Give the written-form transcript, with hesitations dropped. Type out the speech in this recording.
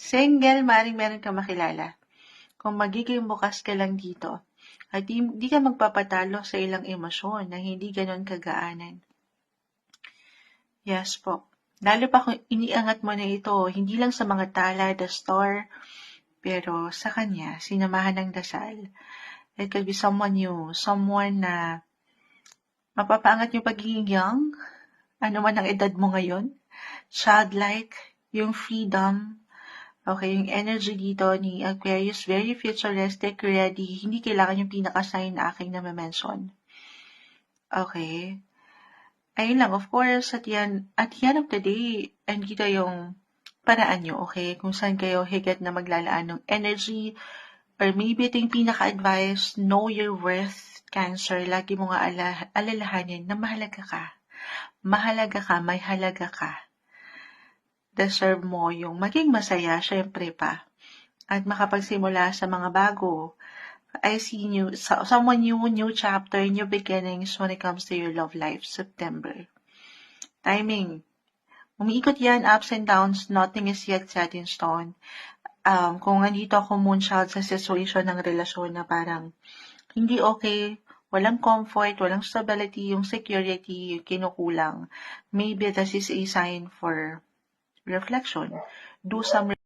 Single, maaaring meron kang makilala. Kung magiging bukas ka lang dito, at di ka magpapatalo sa ilang emosyon na hindi ganon kagaanan. Yes po. Lalo pa kung iniangat mo na ito, hindi lang sa mga tala, the store, pero sa kanya, sinamahan ng dasal. It could be someone new, someone na mapapaangat yung pagiging young, ano man ang edad mo ngayon, childlike, yung freedom, okay, yung energy dito ni Aquarius, very futuristic, ready, hindi kailangan yung pinaka-sign na aking na-mention. Okay. Ayun lang, of course, at the end of the day, andito yung paraan nyo, okay? Kung saan kayo higit na maglalaan ng energy, or maybe ito yung pinaka-advice, know your worth, Cancer. Lagi mo nga alalahanin na mahalaga ka. Mahalaga ka, may halaga ka. Deserve mo yung maging masaya, syempre pa. At makapagsimula sa mga bago. I see someone new chapter, new beginnings when it comes to your love life, September. Timing. Umiikot yan, ups and downs, nothing is yet set in stone. Kung nandito ako moonchild sa situation ng relasyon na parang hindi okay, walang comfort, walang stability, yung security, yung kinukulang, maybe this is a sign for reflection. Do some